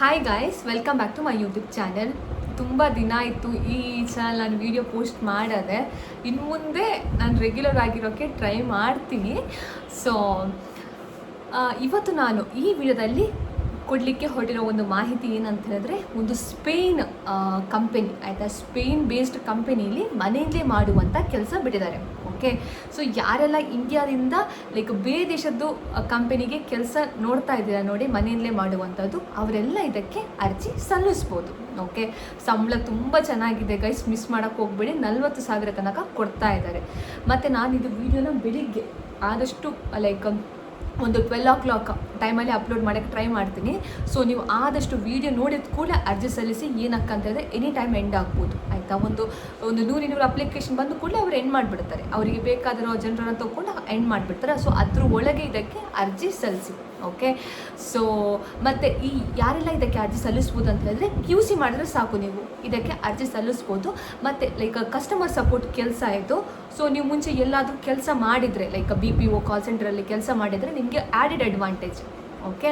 Hi guys, welcome back to my YouTube channel. ತುಂಬ ದಿನ ಆಯಿತು ಈ ಚಾನಲ್ ನಾನು ವೀಡಿಯೋ ಪೋಸ್ಟ್ ಮಾಡದೆ. ಇನ್ನು ಮುಂದೆ ನಾನು ರೆಗ್ಯುಲರ್ ಆಗಿರೋಕ್ಕೆ ಟ್ರೈ ಮಾಡ್ತೀನಿ. ಸೊ ಇವತ್ತು ನಾನು ಈ ವಿಡಿಯೋದಲ್ಲಿ ಕೊಡಲಿಕ್ಕೆ ಹೊರಟಿರೋ ಒಂದು ಮಾಹಿತಿ ಏನಂತ ಹೇಳಿದ್ರೆ, ಒಂದು ಸ್ಪೇನ್ ಕಂಪೆನಿ ಆಯಿತಾ, ಸ್ಪೇನ್ ಬೇಸ್ಡ್ ಕಂಪೆನಿಲಿ ಮನೆಯಲ್ಲೇ ಮಾಡುವಂಥ ಕೆಲಸ ಬಿಟ್ಟಿದ್ದಾರೆ. ಓಕೆ, ಸೊ ಯಾರೆಲ್ಲ ಇಂಡಿಯಾದಿಂದ ಲೈಕ್ ಬೇರೆ ದೇಶದ್ದು ಕಂಪೆನಿಗೆ ಕೆಲಸ ನೋಡ್ತಾ ಇದ್ದೀರಾ ನೋಡಿ, ಮನೆಯಲ್ಲೇ ಮಾಡುವಂಥದ್ದು, ಅವರೆಲ್ಲ ಇದಕ್ಕೆ ಅರ್ಜಿ ಸಲ್ಲಿಸ್ಬೋದು. ಓಕೆ, ಸಂಬಳ ತುಂಬ ಚೆನ್ನಾಗಿದೆ ಗೈಸ್, ಮಿಸ್ ಮಾಡೋಕ್ಕೆ ಹೋಗ್ಬೇಡಿ. 40,000 ತನಕ ಕೊಡ್ತಾ ಇದ್ದಾರೆ. ಮತ್ತು ನಾನು ಇದು ವಿಡಿಯೋನ ಬೆಳಿಗ್ಗೆ ಆದಷ್ಟು ಲೈಕ್ ಒಂದು 12 o'clock ಟೈಮಲ್ಲಿ ಅಪ್ಲೋಡ್ ಮಾಡೋಕ್ಕೆ ಟ್ರೈ ಮಾಡ್ತೀನಿ. ಸೊ ನೀವು ಆದಷ್ಟು ವೀಡಿಯೋ ನೋಡಿದ ಕೂಡ ಅರ್ಜಿ ಸಲ್ಲಿಸಿ. ಏನಕ್ಕಂತಂದರೆ ಎನಿ ಟೈಮ್ ಎಂಡ್ ಆಗ್ಬೋದು ಆಯಿತಾ. ಒಂದು 100-200 ಅಪ್ಲಿಕೇಶನ್ ಬಂದು ಕೂಡ ಅವ್ರು ಎಂಡ್ ಮಾಡಿಬಿಡ್ತಾರೆ. ಅವರಿಗೆ ಬೇಕಾದಿರೋ ಜನರನ್ನು ತೊಗೊಂಡು ಎಂಡ್ ಮಾಡಿಬಿಡ್ತಾರೆ. ಸೊ ಅದ್ರ ಒಳಗೆ ಇದಕ್ಕೆ ಅರ್ಜಿ ಸಲ್ಲಿಸಿ. ಓಕೆ, ಸೊ ಮತ್ತು ಈ ಯಾರೆಲ್ಲ ಇದಕ್ಕೆ ಅರ್ಜಿ ಸಲ್ಲಿಸ್ಬೋದು ಅಂತ ಹೇಳಿದ್ರೆ, QC ಮಾಡಿದ್ರೆ ಸಾಕು, ನೀವು ಇದಕ್ಕೆ ಅರ್ಜಿ ಸಲ್ಲಿಸ್ಬೋದು. ಮತ್ತು ಲೈಕ್ ಕಸ್ಟಮರ್ ಸಪೋರ್ಟ್ ಕೆಲಸ ಆಯಿತು. ಸೊ ನೀವು ಮುಂಚೆ ಎಲ್ಲಾದರೂ ಕೆಲಸ ಮಾಡಿದರೆ ಲೈಕ್ BPO ಕಾಲ್ ಸೆಂಟ್ರಲ್ಲಿ ಕೆಲಸ ಮಾಡಿದರೆ ನಿಮಗೆ ಆ್ಯಡೆಡ್ ಅಡ್ವಾಂಟೇಜ್. ಓಕೆ,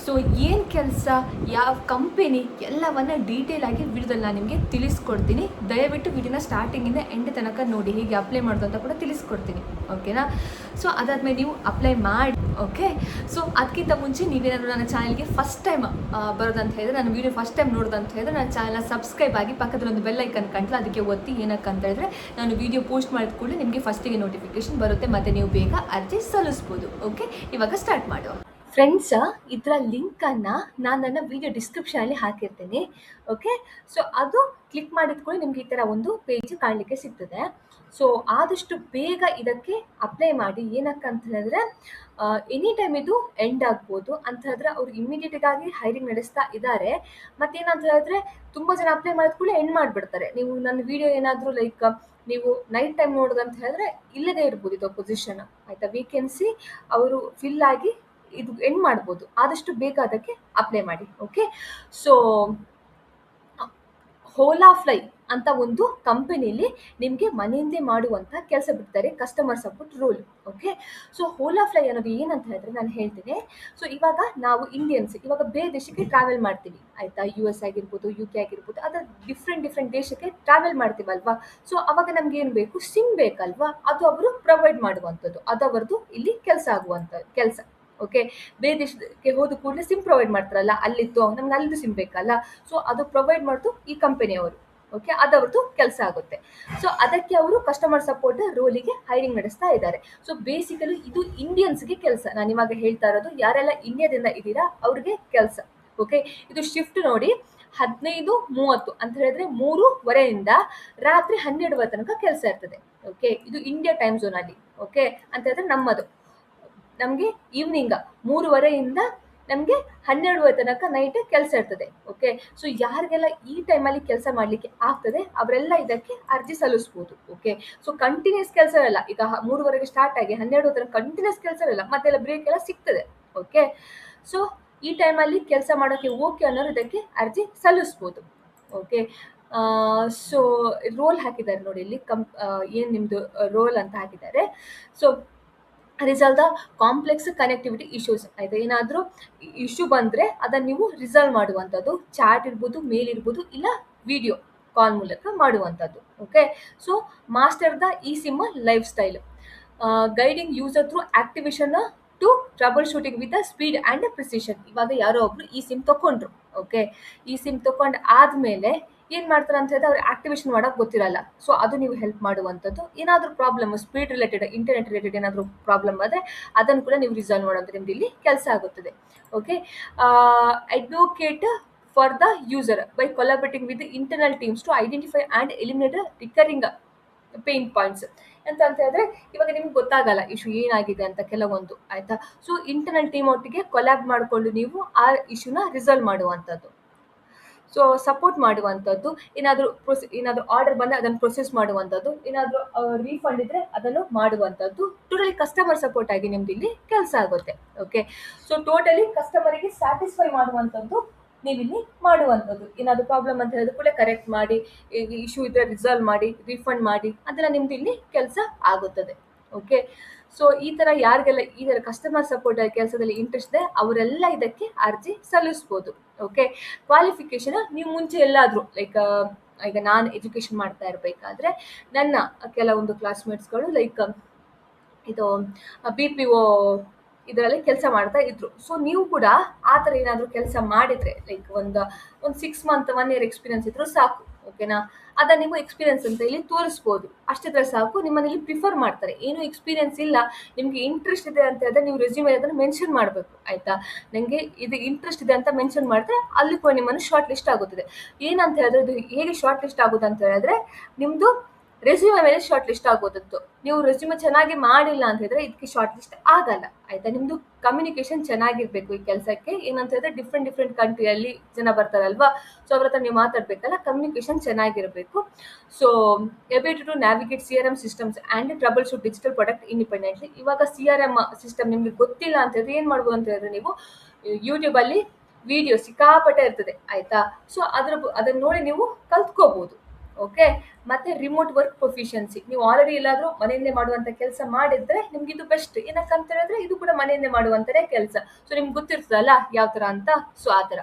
ಸೊ ಏನು ಕೆಲಸ, ಯಾವ ಕಂಪೆನಿ, ಎಲ್ಲವನ್ನು ಡೀಟೇಲಾಗಿ ವಿಡಿಯೋದಲ್ಲಿ ನಾನು ನಿಮಗೆ ತಿಳಿಸ್ಕೊಡ್ತೀನಿ. ದಯವಿಟ್ಟು ವಿಡಿಯೋನ ಸ್ಟಾರ್ಟಿಂಗಿಂದ ಎಂಡ್ ತನಕ ನೋಡಿ, ಹೇಗೆ ಅಪ್ಲೈ ಮಾಡೋದು ಅಂತ ಕೂಡ ತಿಳಿಸ್ಕೊಡ್ತೀನಿ. ಓಕೆನಾ? ಸೊ ಅದಾದಮೇಲೆ ನೀವು ಅಪ್ಲೈ ಮಾಡಿ. ಓಕೆ, ಸೊ ಅದಕ್ಕಿಂತ ಮುಂಚೆ ನೀವೇನಾದರೂ ನನ್ನ ಚಾನಲ್ಗೆ ಫಸ್ಟ್ ಟೈಮ್ ಬರೋದಂತ ಹೇಳಿದ್ರೆ, ನನ್ನ ವೀಡಿಯೋ ಫಸ್ಟ್ ಟೈಮ್ ನೋಡೋದಂತ ಹೇಳಿದ್ರೆ, ನನ್ನ ಚಾನಲ್ನ ಸಬ್ಸ್ಕ್ರೈಬ್ ಆಗಿ ಪಕ್ಕದಲ್ಲಿ ಒಂದು ಬೆಲ್ ಐಕನ್ ಕಾಣ್ತಲ್ಲ, ಅದಕ್ಕೆ ಒತ್ತಿ. ಏನಕ್ಕಂತ ಹೇಳಿದ್ರೆ, ನಾನು ವೀಡಿಯೋ ಪೋಸ್ಟ್ ಮಾಡಿದ ಕೂಡಲೇ ನಿಮಗೆ ಫಸ್ಟಿಗೆ ನೋಟಿಫಿಕೇಶನ್ ಬರುತ್ತೆ ಮತ್ತು ನೀವು ಬೇಗ ಅರ್ಜಿ ಸಲ್ಲಿಸ್ಬೋದು. ಓಕೆ, ಇವಾಗ ಸ್ಟಾರ್ಟ್ ಮಾಡುವ. ಫ್ರೆಂಡ್ಸ್, ಇದರ ಲಿಂಕನ್ನು ನಾನು ನನ್ನ ವೀಡಿಯೋ ಡಿಸ್ಕ್ರಿಪ್ಷನಲ್ಲಿ ಹಾಕಿರ್ತೀನಿ. ಓಕೆ, ಸೊ ಅದು ಕ್ಲಿಕ್ ಮಾಡಿದ ಕೂಡ ನಿಮ್ಗೆ ಈ ಥರ ಒಂದು ಪೇಜ್ ಕಾಣಲಿಕ್ಕೆ ಸಿಗ್ತದೆ. ಸೊ ಆದಷ್ಟು ಬೇಗ ಇದಕ್ಕೆ ಅಪ್ಲೈ ಮಾಡಿ. ಏನಕ್ಕಂತ ಹೇಳಿದ್ರೆ, ಎನಿ ಟೈಮ್ ಇದು ಎಂಡ್ ಆಗ್ಬೋದು ಅಂತ ಹೇಳಿದ್ರೆ, ಅವ್ರು ಇಮಿಡಿಯೇಟಾಗಿ ಹೈರಿಂಗ್ ನಡೆಸ್ತಾ ಇದ್ದಾರೆ. ಮತ್ತೇನಂತ ಹೇಳಿದ್ರೆ, ತುಂಬ ಜನ ಅಪ್ಲೈ ಮಾಡಿದ ಕೂಡ ಎಂಡ್ ಮಾಡಿಬಿಡ್ತಾರೆ. ನೀವು ನನ್ನ ವೀಡಿಯೋ ಏನಾದರೂ ಲೈಕ್ ನೀವು ನೈಟ್ ಟೈಮ್ ನೋಡೋದಂತ ಹೇಳಿದ್ರೆ ಇಲ್ಲದೇ ಇರ್ಬೋದು ಇದು ಪೊಸಿಷನ್ ಆಯಿತಾ. ವೇಕೆನ್ಸಿ ಅವರು ಫಿಲ್ ಆಗಿ ಇದು ಎಂಡ್ ಮಾಡ್ಬೋದು. ಆದಷ್ಟು ಬೇಗ ಅದಕ್ಕೆ ಅಪ್ಲೈ ಮಾಡಿ. ಓಕೆ, ಸೊ ಹೋಲಾಫ್ಲೈ ಅಂತ ಒಂದು ಕಂಪನಿಲಿ ನಿಮಗೆ ಮನೆಯಿಂದಲೇ ಮಾಡುವಂಥ ಕೆಲಸ ಬಿಡ್ತಾರೆ, customer support role. Okay, so Holafly ಅನ್ನೋದು ಏನಂತ ಹೇಳಿದ್ರೆ ನಾನು ಹೇಳ್ತೀನಿ. ಸೊ ಇವಾಗ ನಾವು ಇಂಡಿಯನ್ಸ್ ಇವಾಗ ಬೇರೆ ದೇಶಕ್ಕೆ ಟ್ರಾವೆಲ್ ಮಾಡ್ತೀವಿ ಆಯಿತಾ. US ಆಗಿರ್ಬೋದು, UK ಆಗಿರ್ಬೋದು, ಅದರ ಡಿಫ್ರೆಂಟ್ ದೇಶಕ್ಕೆ ಟ್ರಾವೆಲ್ ಮಾಡ್ತೀವಲ್ವಾ. ಸೊ ಅವಾಗ ನಮ್ಗೆ ಏನು ಬೇಕು, ಸಿಮ್ ಬೇಕಲ್ವಾ, ಅದು ಅವರು ಪ್ರೊವೈಡ್ ಮಾಡುವಂಥದ್ದು, ಅದು ಅವರದ್ದು ಇಲ್ಲಿ ಕೆಲಸ ಆಗುವಂಥ ಕೆಲಸ. ಓಕೆ, ಬೇರೆ ದೇಶಕ್ಕೆ ಹೋದ ಕೂಡಲೇ ಸಿಮ್ ಪ್ರೊವೈಡ್ ಮಾಡ್ತಾರಲ್ಲ, ಅಲ್ಲಿತ್ತು ನಮ್ಗೆ ಅಲ್ಲಿದ್ದು ಸಿಮ್ ಬೇಕಲ್ಲ. ಸೊ ಅದು ಪ್ರೊವೈಡ್ ಮಾಡ್ತು ಈ ಕಂಪನಿಯವರು. ಓಕೆ, ಅದವ್ರದ್ದು ಕೆಲಸ ಆಗುತ್ತೆ. ಸೊ ಅದಕ್ಕೆ ಅವರು ಕಸ್ಟಮರ್ ಸಪೋರ್ಟ್ ರೋಲಿಗೆ ಹೈರಿಂಗ್ ನಡೆಸ್ತಾ ಇದ್ದಾರೆ. ಸೊ ಬೇಸಿಕಲಿ ಇದು ಇಂಡಿಯನ್ಸ್ಗೆ ಕೆಲಸ. ನಾನು ಇವಾಗ ಹೇಳ್ತಾ ಇರೋದು ಯಾರೆಲ್ಲ ಇಂಡಿಯಾದಿಂದ ಇದ್ದೀರಾ ಅವ್ರಿಗೆ ಕೆಲಸ. ಓಕೆ, ಇದು ಶಿಫ್ಟ್ ನೋಡಿ 15:30 ಅಂತ ಹೇಳಿದ್ರೆ 3:15 ರಾತ್ರಿ 12 ತನಕ ಕೆಲಸ ಇರ್ತದೆ. ಓಕೆ, ಇದು ಇಂಡಿಯಾ ಟೈಮ್ ಝೋನಲ್ಲಿ. ಓಕೆ ಅಂತ ಹೇಳಿದ್ರೆ ನಮಗೆ ಈವ್ನಿಂಗ್ 3:15 ನಮಗೆ 12 ತನಕ ನೈಟ್ ಕೆಲಸ ಇರ್ತದೆ. ಓಕೆ, ಸೊ ಯಾರಿಗೆಲ್ಲ ಈ ಟೈಮಲ್ಲಿ ಕೆಲಸ ಮಾಡಲಿಕ್ಕೆ ಆಗ್ತದೆ ಅವರೆಲ್ಲ ಇದಕ್ಕೆ ಅರ್ಜಿ ಸಲ್ಲಿಸ್ಬೋದು. ಓಕೆ, ಸೊ ಕಂಟಿನ್ಯೂಸ್ ಕೆಲಸ ಇರಲ್ಲ. ಈಗ 3:00 ಸ್ಟಾರ್ಟ್ ಆಗಿ 12 ತನಕ ಕಂಟಿನ್ಯೂಸ್ ಕೆಲಸ ಇರಲ್ಲ, ಮತ್ತೆಲ್ಲ ಬ್ರೇಕ್ ಎಲ್ಲ ಸಿಗ್ತದೆ. ಓಕೆ, ಸೊ ಈ ಟೈಮಲ್ಲಿ ಕೆಲಸ ಮಾಡೋಕ್ಕೆ ಓಕೆ ಅನ್ನೋರು ಇದಕ್ಕೆ ಅರ್ಜಿ ಸಲ್ಲಿಸ್ಬೋದು. ಓಕೆ, ಸೊ ರೋಲ್ ಹಾಕಿದ್ದಾರೆ ನೋಡಿ ಇಲ್ಲಿ, ಏನು ನಿಮ್ಮದು ರೋಲ್ ಅಂತ ಹಾಕಿದ್ದಾರೆ. So resolve the complex connectivity issues ಆಯಿತಾ. ಏನಾದರೂ ಇಶ್ಯೂ ಬಂದರೆ ಅದನ್ನು ನೀವು ರಿಸಾಲ್ವ್ ಮಾಡುವಂಥದ್ದು, ಚಾಟ್ ಇರ್ಬೋದು, ಮೇಲ್ ಇರ್ಬೋದು, ಇಲ್ಲ ವಿಡಿಯೋ ಕಾಲ್ ಮೂಲಕ ಮಾಡುವಂಥದ್ದು. Okay, so master the eSIM lifestyle, guiding user through activation to troubleshooting with speed and precision. ಇವಾಗ ಯಾರೋ ಒಬ್ರು eSIM ತೊಗೊಂಡ್ರು. ಓಕೆ, eSIM ತೊಗೊಂಡು ಆದಮೇಲೆ ಏನು ಮಾಡ್ತಾರೆ ಅಂತ ಹೇಳಿದ್ರೆ, ಅವ್ರು ಆಕ್ಟಿವೇಶನ್ ಮಾಡೋಕೆ ಗೊತ್ತಿರಲ್ಲ. ಸೊ ಅದು ನೀವು ಹೆಲ್ಪ್ ಮಾಡುವಂಥದ್ದು. ಏನಾದರೂ problem speed related, internet related ಏನಾದರೂ ಪ್ರಾಬ್ಲಮ್ ಆದರೆ ಅದನ್ನು ಕೂಡ ನೀವು ರಿಸಾಲ್ವ್ ಮಾಡೋದು ನಿಮ್ದು ಇಲ್ಲಿ ಕೆಲಸ ಆಗುತ್ತದೆ. Okay, advocate for the user by collaborating with internal teams to identify and eliminate recurring pain points. ಅಂತ ಹೇಳಿದ್ರೆ, ಇವಾಗ ನಿಮ್ಗೆ ಗೊತ್ತಾಗಲ್ಲ ಇಶ್ಯೂ ಏನಾಗಿದೆ ಅಂತ ಕೆಲವೊಂದು ಆಯಿತಾ. ಸೊ ಇಂಟರ್ನಲ್ ಟೀಮ್ ಒಟ್ಟಿಗೆ ಕೊಲ್ಯಾಬ್ ಮಾಡಿಕೊಂಡು ನೀವು ಆ ಇಶ್ಯೂನ ರಿಸಾಲ್ವ್ ಮಾಡುವಂಥದ್ದು. ಸೊ ಸಪೋರ್ಟ್ ಮಾಡುವಂಥದ್ದು, ಏನಾದರೂ ಆರ್ಡರ್ ಬಂದರೆ ಅದನ್ನು ಪ್ರೊಸೆಸ್ ಮಾಡುವಂಥದ್ದು, ಏನಾದರೂ ರೀಫಂಡ್ ಇದ್ದರೆ ಅದನ್ನು ಮಾಡುವಂಥದ್ದು. ಟೋಟಲಿ ಕಸ್ಟಮರ್ ಸಪೋರ್ಟ್ ಆಗಿ ನಿಮ್ದು ಇಲ್ಲಿ ಕೆಲಸ ಆಗುತ್ತೆ. ಓಕೆ, ಸೊ ಟೋಟಲಿ ಕಸ್ಟಮರಿಗೆ ಸ್ಯಾಟಿಸ್ಫೈ ಮಾಡುವಂಥದ್ದು ನೀವಿಲ್ಲಿ ಮಾಡುವಂಥದ್ದು. ಏನಾದರೂ ಪ್ರಾಬ್ಲಮ್ ಅಂತ ಹೇಳಿದ್ರೆ ಕೂಡ ಕರೆಕ್ಟ್ ಮಾಡಿ, ಇಶ್ಯೂ ಇದ್ದರೆ ರಿಸಾಲ್ವ್ ಮಾಡಿ, ರೀಫಂಡ್ ಮಾಡಿ, ಅದೆಲ್ಲ ನಿಮ್ದು ಇಲ್ಲಿ ಕೆಲಸ ಆಗುತ್ತದೆ. ಓಕೆ, ಸೊ ಈ ಥರ ಯಾರಿಗೆಲ್ಲ ಈ ಥರ ಕಸ್ಟಮರ್ ಸಪೋರ್ಟ್ ಕೆಲಸದಲ್ಲಿ ಇಂಟ್ರೆಸ್ಟ್ ಇದೆ ಅವರೆಲ್ಲ ಇದಕ್ಕೆ ಅರ್ಜಿ ಸಲ್ಲಿಸ್ಬೋದು. ಓಕೆ. ಕ್ವಾಲಿಫಿಕೇಶನ್ ನೀವು ಮುಂಚೆ ಎಲ್ಲಾದರೂ ಲೈಕ್ ಈಗ ನಾನು ಎಜುಕೇಶನ್ ಮಾಡ್ತಾ ಇರಬೇಕಾದ್ರೆ ನನ್ನ ಕೆಲವೊಂದು ಕ್ಲಾಸ್ಮೇಟ್ಸ್ಗಳು ಲೈಕ್ ಇದು BPO ಇದರಲ್ಲಿ ಕೆಲಸ ಮಾಡ್ತಾ ಇದ್ರು. ಸೊ ನೀವು ಕೂಡ ಆ ಥರ ಏನಾದರೂ ಕೆಲಸ ಮಾಡಿದ್ರೆ ಲೈಕ್ ಒಂದು 6 ಮಂತ್ 1 ಇಯರ್ ಎಕ್ಸ್ಪೀರಿಯನ್ಸ್ ಇದ್ರೂ ಸಾಕು. ಓಕೆನಾ. ಅದನ್ನ ನೀವು ಎಕ್ಸ್ಪೀರಿಯನ್ಸ್ ಅಂತ ಇಲ್ಲಿ ತೋರಿಸ್ಬೋದು. ಅಷ್ಟಿದ್ರೆ ಸಾಕು, ನಿಮ್ಮನ್ನ ಇಲ್ಲಿ ಪ್ರಿಫರ್ ಮಾಡ್ತಾರೆ. ಏನು ಎಕ್ಸ್ಪೀರಿಯನ್ಸ್ ಇಲ್ಲ, ನಿಮ್ಗೆ ಇಂಟ್ರೆಸ್ಟ್ ಇದೆ ಅಂತ ಹೇಳಿದ್ರೆ ನೀವು ರೆಸ್ಯೂಮೆ ಅದನ್ನು ಮೆನ್ಷನ್ ಮಾಡಬೇಕು. ಆಯ್ತಾ. ನನಗೆ ಇದು ಇಂಟ್ರೆಸ್ಟ್ ಇದೆ ಅಂತ ಮೆನ್ಷನ್ ಮಾಡಿದ್ರೆ ಅಲ್ಲಿ ಕೂಡ ನಿಮ್ಮನ್ನು ಶಾರ್ಟ್ ಲಿಸ್ಟ್ ಆಗುತ್ತದೆ. ಏನಂತ ಹೇಳಿದ್ರೆ ಇದು ಹೇಗೆ ಶಾರ್ಟ್ ಲಿಸ್ಟ್ ಆಗೋದು ಅಂತ ಹೇಳಿದ್ರೆ ನಿಮ್ದು ರೆಸ್ಯೂಮೆ ಮೇಲೆ ಶಾರ್ಟ್ ಲಿಸ್ಟ್ ಆಗೋದದ್ದು. ನೀವು ರೆಸ್ಯೂಮೆ ಚೆನ್ನಾಗಿ ಮಾಡಿಲ್ಲ ಅಂತ ಹೇಳಿದ್ರೆ ಇದಕ್ಕೆ ಶಾರ್ಟ್ ಲಿಸ್ಟ್ ಆಗಲ್ಲ. ಆಯ್ತಾ. ನಿಮ್ದು ಕಮ್ಯುನಿಕೇಶನ್ ಚೆನ್ನಾಗಿರ್ಬೇಕು ಈ ಕೆಲಸಕ್ಕೆ. ಏನಂತ ಹೇಳಿದ್ರೆ ಡಿಫ್ರೆಂಟ್ ಕಂಟ್ರಿಯಲ್ಲಿ ಜನ ಬರ್ತಾರಲ್ವಾ, ಸೊ ಅವ್ರ ಹತ್ರ ನೀವು ಮಾತಾಡ್ಬೇಕಲ್ಲ, ಕಮ್ಯುನಿಕೇಶನ್ ಚೆನ್ನಾಗಿರಬೇಕು. So ability to navigate CRM systems and troubleshoot digital product independently. ಇವಾಗ CRM ಸಿಸ್ಟಮ್ ನಿಮ್ಗೆ ಗೊತ್ತಿಲ್ಲ ಅಂತ ಹೇಳಿದ್ರೆ ಏನು ಮಾಡ್ಬೋದು ಅಂತ ಹೇಳಿದ್ರೆ ನೀವು ಯೂಟ್ಯೂಬಲ್ಲಿ ವಿಡಿಯೋ ಸಿಕ್ಕಾಪಟ್ಟೆ ಇರ್ತದೆ. ಆಯ್ತಾ. ಸೊ ಅದನ್ನ ನೋಡಿ ನೀವು ಕಲ್ತ್ಕೋಬಹುದು. ಓಕೆ. ಮತ್ತೆ ರಿಮೋಟ್ ವರ್ಕ್ ಪ್ರೊಫಿಷಿಯನ್ಸಿ. ನೀವು ಆಲ್ರೆಡಿ ಎಲ್ಲಾದರೂ ಮನೆಯಲ್ಲೇ ಮಾಡುವಂತ ಕೆಲಸ ಮಾಡಿದ್ರೆ ನಿಮ್ಗೆ ಇದು ಬೆಸ್ಟ್. ಏನಕ್ಕಂತ ಹೇಳಿದ್ರೆ ಇದು ಕೂಡ ಮನೆಯಲ್ಲೇ ಮಾಡುವಂತನೇ ಕೆಲಸ. ಸೊ ನಿಮ್ಗೆ ಗೊತ್ತಿರ್ತದಲ್ಲ ಯಾವ ತರ ಅಂತ. ಸೊ ಆ ತರ.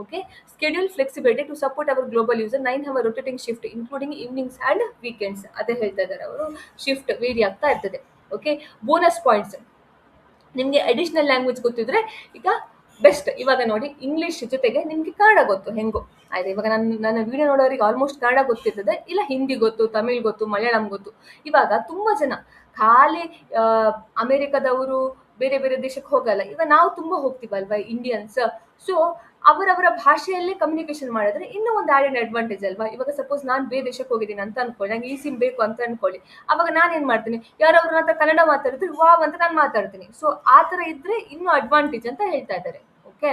Okay. Schedule flexibility to support our global user 9 hour rotating shift including evenings and weekends. ಅದೇ ಹೇಳ್ತಾ ಇದ್ದಾರೆ ಅವರು. ಶಿಫ್ಟ್ ವೇರಿ ಆಗ್ತಾ ಇರ್ತದೆ. ಓಕೆ. Bonus points. ನಿಮಗೆ ಅಡಿಷನಲ್ ಲ್ಯಾಂಗ್ವೇಜ್ ಗೊತ್ತಿದ್ರೆ ಈಗ ಬೆಸ್ಟ್. ಇವಾಗ ನೋಡಿ, ಇಂಗ್ಲಿಷ್ ಜೊತೆಗೆ ನಿಮ್ಗೆ ಕನ್ನಡ ಗೊತ್ತು ಹೆಂಗೋ. ಆಯ್ತು. ಇವಾಗ ನನ್ನ ವಿಡಿಯೋ ನೋಡೋರಿಗೆ ಆಲ್ಮೋಸ್ಟ್ ಕನ್ನಡ ಗೊತ್ತಿರ್ತದೆ, ಇಲ್ಲ ಹಿಂದಿ ಗೊತ್ತು, ತಮಿಳ್ ಗೊತ್ತು, ಮಲಯಾಳಂ ಗೊತ್ತು. ಇವಾಗ ತುಂಬಾ ಜನ ಖಾಲಿ ಅಮೆರಿಕದವರು ಬೇರೆ ಬೇರೆ ದೇಶಕ್ಕೆ ಹೋಗಲ್ಲ. ಈಗ ನಾವು ತುಂಬಾ ಹೋಗ್ತೀವಲ್ವಾ ಇಂಡಿಯನ್ಸ್. ಸೊ ಅವರವರ ಭಾಷೆಯಲ್ಲೇ ಕಮ್ಯುನಿಕೇಶನ್ ಮಾಡಿದ್ರೆ ಇನ್ನೂ ಒಂದು ಆ್ಯಡೆಡ್ ಅಡ್ವಾಂಟೇಜ್ ಅಲ್ವಾ. ಇವಾಗ ಸಪೋಸ್ ನಾನು ಬೇರೆ ದೇಶಕ್ಕೆ ಹೋಗಿದ್ದೀನಿ ಅಂತ ಅನ್ಕೊಳ್ಳಿ, ನಂಗೆ ಈ ಸಿಮ್ ಬೇಕು ಅಂತ ಅನ್ಕೊಳ್ಳಿ. ಅವಾಗ ನಾನು ಏನ್ ಮಾಡ್ತೀನಿ, ಯಾರೋ ಅವ್ರ ಹತ್ರ ಕನ್ನಡ ಮಾತಾಡಿದ್ರೆ ವಾವ್ ಅಂತ ನಾನು ಮಾತಾಡ್ತೀನಿ. ಸೊ ಆ ಥರ ಇದ್ರೆ ಇನ್ನೂ ಅಡ್ವಾಂಟೇಜ್ ಅಂತ ಹೇಳ್ತಾ ಇದ್ದಾರೆ. Okay.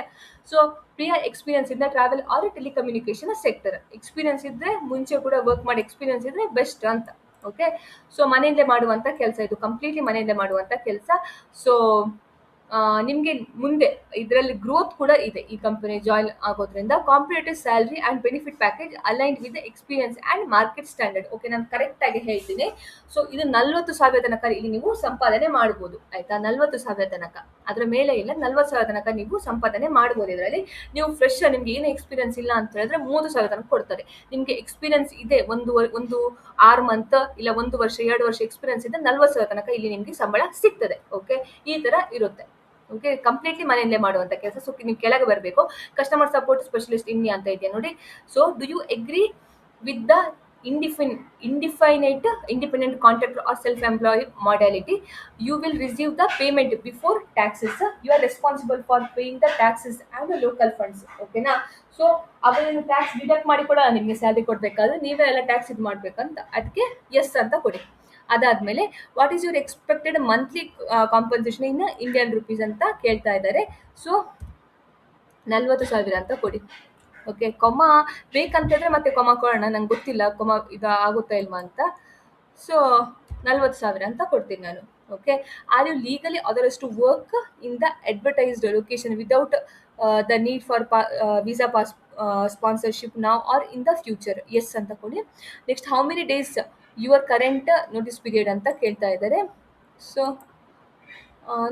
So prior experience in the travel or telecommunication sector. Experience ಇದ್ರೆ, ಮುಂಚೆ ಕೂಡ ವರ್ಕ್ ಮಾಡಿ ಎಕ್ಸ್ಪೀರಿಯನ್ಸ್ ಇದ್ರೆ ಬೆಸ್ಟ್ ಅಂತ. ಓಕೆ. ಸೊ ಮನೆಯಲ್ಲೇ ಮಾಡುವಂತ ಕೆಲಸ ಇದು, ಕಂಪ್ಲೀಟ್ಲಿ ಮನೆಯಲ್ಲೇ ಮಾಡುವಂತ ಕೆಲಸ. ಸೊ ನಿಮಗೆ ಮುಂದೆ ಇದರಲ್ಲಿ ಗ್ರೋತ್ ಕೂಡ ಇದೆ. ಈ ಕಂಪನಿ ಜಾಯಿನ್ ಆಗೋದ್ರಿಂದ competitive salary and benefit package aligned with experience and market standard. Okay. ನಾನು ಕರೆಕ್ಟ್ ಆಗಿ ಹೇಳ್ತೀನಿ. ಸೊ ಇದು 40,000 ತನಕ ಇಲ್ಲಿ ನೀವು ಸಂಪಾದನೆ ಮಾಡ್ಬೋದು. ಆಯ್ತಾ. 40,000 ತನಕ, ಅದ್ರ ಮೇಲೆ ಇಲ್ಲ, 40,000 ತನಕ ನೀವು ಸಂಪಾದನೆ ಮಾಡ್ಬೋದು. ಇದರಲ್ಲಿ ನೀವು ಫ್ರೆಶ್, ನಿಮ್ಗೆ ಏನು ಎಕ್ಸ್ಪೀರಿಯನ್ಸ್ ಇಲ್ಲ ಅಂತ ಹೇಳಿದ್ರೆ 30,000 ತನಕ ಕೊಡ್ತಾರೆ. ನಿಮ್ಗೆ ಎಕ್ಸ್ಪೀರಿಯನ್ಸ್ ಇದೆ, ಒಂದು 6 ಮಂತ್ ಇಲ್ಲ 1 ವರ್ಷ 2 ವರ್ಷ ಎಕ್ಸ್ಪೀರಿಯನ್ಸ್ ಇದೆ, 40,000 ತನಕ ಇಲ್ಲಿ ನಿಮ್ಗೆ ಸಂಬಳ ಸಿಗ್ತದೆ. ಓಕೆ. ಈ ತರ ಇರುತ್ತೆ. ಓಕೆ. ಕಂಪ್ಲೀಟ್ಲಿ ಮನೆಯಲ್ಲೇ ಮಾಡುವಂತ ಕೆಲಸ. ಸೊ ನೀವು ಕೆಳಗೆ ಬರಬೇಕು. ಕಸ್ಟಮರ್ ಸಪೋರ್ಟ್ ಸ್ಪೆಷಲಿಸ್ಟ್ ಇಂಡಿಯಾ ಅಂತ ಇದೆಯಾ ನೋಡಿ. So do you agree with the indefinite independent contractor or self-employed modality? You will receive the payment before taxes. You are responsible for paying the taxes and the local funds. ಓಕೆನಾ. So ಅವೇನು tax deduct ಮಾಡಿ ಕೂಡ ನಿಮಗೆ salary ಕೊಡಬೇಕಾದ್ರೆ ನೀವೇ ಎಲ್ಲ tax ಇದು ಮಾಡ್ಬೇಕಂತ, ಅದಕ್ಕೆ ಎಸ್ ಅಂತ ಕೊಡಿ. ಅದಾದ್ಮೇಲೆ what is your expected monthly compensation in Indian rupees ಅಂತ ಕೇಳ್ತಾ ಇದ್ದಾರೆ. ಸೊ 40,000 ಅಂತ ಕೊಡಿ. ಓಕೆ. ಕೊಮ ಬೇಕಂತಿದ್ರೆ ಮತ್ತೆ ಕೊಮ ಕೊಡೋಣ, ನಂಗೆ ಗೊತ್ತಿಲ್ಲ ಕೊಮ ಇದು ಆಗುತ್ತಾ ಇಲ್ವಾ ಅಂತ. ಸೊ 40,000 ಅಂತ ಕೊಡ್ತೀನಿ ನಾನು. Okay. Are you legally authorised to work in the advertised location without the need for visa sponsorship now or in the future? Yes ಅಂತ ಕೊಡಿ. Next, how many days your current notice period ಅಂತ ಕೇಳ್ತಾ ಇದ್ದಾರೆ. So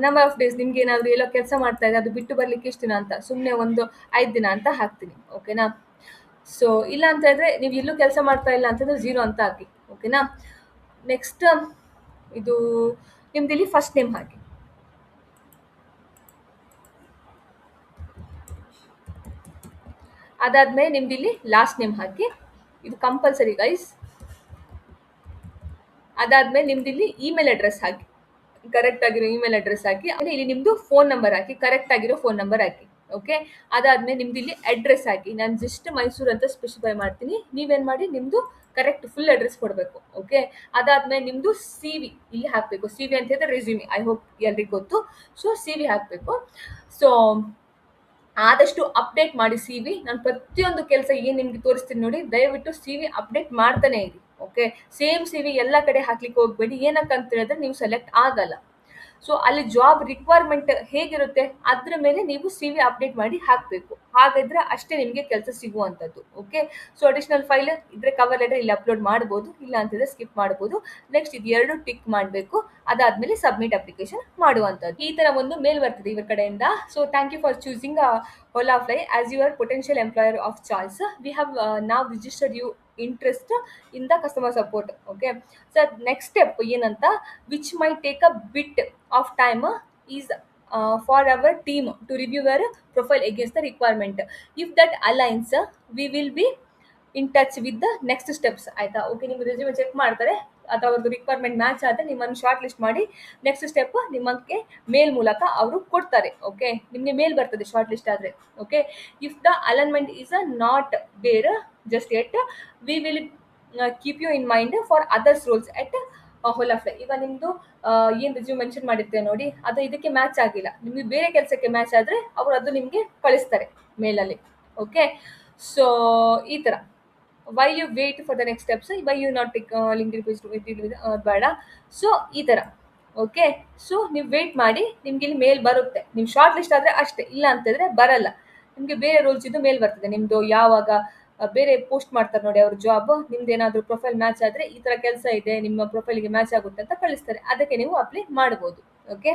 number of days, ನಿಮ್ಗೆ ಏನಾದರೂ ಎಲ್ಲೋ ಕೆಲಸ ಮಾಡ್ತಾ ಇದೆ ಅದು ಬಿಟ್ಟು ಬರ್ಲಿಕ್ಕೆ ಎಷ್ಟು ದಿನ ಅಂತ, ಸುಮ್ಮನೆ ಒಂದು 5 ದಿನ ಅಂತ ಹಾಕ್ತೀನಿ. ಓಕೆನಾ. ಸೊ ಇಲ್ಲ ಅಂತ ಹೇಳಿದ್ರೆ ನೀವು ಎಲ್ಲೂ ಕೆಲಸ ಮಾಡ್ತಾ ಇಲ್ಲ ಅಂತಂದ್ರೆ 0 ಅಂತ ಹಾಕಿ. ಓಕೆನಾ. ನೆಕ್ಸ್ಟ್, ಇದು ನಿಮ್ದು ಇಲ್ಲಿ ಫಸ್ಟ್ ನೇಮ್ ಹಾಕಿ. ಅದಾದ್ಮೇಲೆ ನಿಮ್ದು ಇಲ್ಲಿ ಲಾಸ್ಟ್ ನೇಮ್ ಹಾಕಿ. ಇದು ಕಂಪಲ್ಸರಿ ಗೈಸ್. ಅದಾದ್ಮೇಲೆ ನಿಮ್ದು ಇಲ್ಲಿ ಇಮೇಲ್ ಅಡ್ರೆಸ್ ಹಾಕಿ, ಕರೆಕ್ಟ್ ಆಗಿರೋ ಇಮೇಲ್ ಅಡ್ರೆಸ್ ಹಾಕಿ. ಆಮೇಲೆ ಇಲ್ಲಿ ನಿಮ್ದು ಫೋನ್ ನಂಬರ್ ಹಾಕಿ, ಕರೆಕ್ಟ್ ಆಗಿರೋ ಫೋನ್ ನಂಬರ್ ಹಾಕಿ. ಓಕೆ. ಅದಾದ್ಮೇಲೆ ನಿಮ್ದು ಇಲ್ಲಿ ಅಡ್ರೆಸ್ ಹಾಕಿ. ನಾನು ಜಸ್ಟ್ ಮೈಸೂರು ಅಂತ ಸ್ಪೆಸಿಫೈ ಮಾಡ್ತೀನಿ, ನೀವೇನ್ ಮಾಡಿ ನಿಮ್ದು ಕರೆಕ್ಟ್ ಫುಲ್ ಅಡ್ರೆಸ್ ಕೊಡಬೇಕು. ಓಕೆ. ಅದಾದ್ಮೇಲೆ ನಿಮ್ದು CV ಇಲ್ಲಿ ಹಾಕಬೇಕು. CV ಅಂತ ಹೇಳಿದ್ರೆ ರೆಸ್ಯೂಮಿ, ಐ ಹೋಪ್ ಎಲ್ರಿಗೂ ಗೊತ್ತು. ಸೊ CV ಹಾಕಬೇಕು. ಸೊ ಆದಷ್ಟು ಅಪ್ಡೇಟ್ ಮಾಡಿ CV. ನಾನು ಪ್ರತಿಯೊಂದು ಕೆಲಸ ಏನು ನಿಮ್ಗೆ ತೋರಿಸ್ತೀನಿ ನೋಡಿ, ದಯವಿಟ್ಟು CV ಅಪ್ಡೇಟ್ ಮಾಡ್ತಾನೆ ಇರಿ. ಓಕೆ. ಸೇಮ್ CV ಎಲ್ಲ ಕಡೆ ಹಾಕ್ಲಿಕ್ಕೆ ಹೋಗ್ಬೇಡಿ. ಏನಕ್ಕಂತ ಹೇಳಿದ್ರೆ ನೀವು ಸೆಲೆಕ್ಟ್ ಆಗಲ್ಲ. ಸೊ ಅಲ್ಲಿ ಜಾಬ್ ರಿಕ್ವೈರ್ಮೆಂಟ್ ಹೇಗಿರುತ್ತೆ ಅದ್ರ ಮೇಲೆ ನೀವು CV ಅಪ್ಡೇಟ್ ಮಾಡಿ ಹಾಕಬೇಕು. ಹಾಗಾದ್ರೆ ಅಷ್ಟೇ ನಿಮಗೆ ಕೆಲಸ ಸಿಗುವಂಥದ್ದು. ಓಕೆ. ಸೊ ಅಡಿಷನಲ್ ಫೈಲ್ ಇದ್ರೆ ಕವರ್ ಲೆಟರ್ ಇಲ್ಲಿ ಅಪ್ಲೋಡ್ ಮಾಡ್ಬೋದು, ಇಲ್ಲ ಅಂತಂದ್ರೆ ಸ್ಕಿಪ್ ಮಾಡ್ಬೋದು. ನೆಕ್ಸ್ಟ್ ಇದು 2 ಟಿಕ್ ಮಾಡಬೇಕು. ಅದಾದ್ಮೇಲೆ ಸಬ್ಮಿಟ್ ಅಪ್ಲಿಕೇಶನ್ ಮಾಡುವಂಥದ್ದು. ಈ ತರ ಒಂದು ಮೇಲ್ ಬರ್ತದೆ ಇವ್ರ ಕಡೆಯಿಂದ. So thank you for choosing Holafly, as your potential employer of choice, we have now registered you interest in the customer support. Okay, so next step ಏನಂತ which might take a bit of time is for our team to review your profile against the requirement. If that aligns, we will be in touch with the next steps. ಆಯ್ತಾ? Okay, ನಿಮ್ಮ resume check ಮಾಡ್ತಾರೆ, ಅಥವಾ ಅವ್ರದ್ದು requirement match ಆದರೆ ನಿಮ್ಮನ್ನು short list ಮಾಡಿ next step ನಿಮಗೆ mail ಮೂಲಕ ಅವರು ಕೊಡ್ತಾರೆ. ಓಕೆ, ನಿಮಗೆ ಮೇಲ್ ಬರ್ತದೆ ಶಾರ್ಟ್ ಲಿಸ್ಟ್ ಆದರೆ. Okay, if the alignment is not there just yet, we will keep you in mind for others roles at Holafly. ಈಗ ನಿಮ್ಮದು ಏನು ರೆಸ್ಯೂಮ್ ಮೆನ್ಷನ್ ಮಾಡಿರ್ತೇವೆ ನೋಡಿ, ಅದು ಇದಕ್ಕೆ ಮ್ಯಾಚ್ ಆಗಿಲ್ಲ, ನಿಮಗೆ ಬೇರೆ ಕೆಲಸಕ್ಕೆ ಮ್ಯಾಚ್ ಆದರೆ ಅವರು ಅದು ನಿಮಗೆ ಕಳಿಸ್ತಾರೆ ಮೇಲಲ್ಲಿ. ಓಕೆ, ಸೊ ಈ ಥರ. Why you wait for the next steps, why you not tick link ಬೇಡ. ಸೊ ಈ ಥರ. ಓಕೆ, ಸೊ ನೀವು ವೇಟ್ ಮಾಡಿ, ನಿಮ್ಗೆ ಇಲ್ಲಿ ಮೇಲ್ ಬರುತ್ತೆ. ನೀವು ಶಾರ್ಟ್ ಲಿಸ್ಟ್ ಆದರೆ ಅಷ್ಟೇ, ಇಲ್ಲ ಅಂತಂದರೆ ಬರಲ್ಲ. ನಿಮಗೆ ಬೇರೆ ರೂಲ್ಸ್ ಇದು ಮೇಲ್ ಬರ್ತದೆ. ನಿಮ್ಮದು ಯಾವಾಗ ಬೇರೆ ಪೋಸ್ಟ್ ಮಾಡ್ತಾರೆ ನೋಡಿ ಅವ್ರ ಜಾಬ್, ನಿಮ್ದು ಏನಾದರೂ ಪ್ರೊಫೈಲ್ ಮ್ಯಾಚ್ ಆದರೆ ಈ ಥರ ಕೆಲಸ ಇದೆ, ನಿಮ್ಮ ಪ್ರೊಫೈಲ್ಗೆ ಮ್ಯಾಚ್ ಆಗುತ್ತೆ ಅಂತ ಕಳಿಸ್ತಾರೆ. ಅದಕ್ಕೆ ನೀವು ಅಪ್ಲೈ ಮಾಡ್ಬೋದು. ಓಕೆ.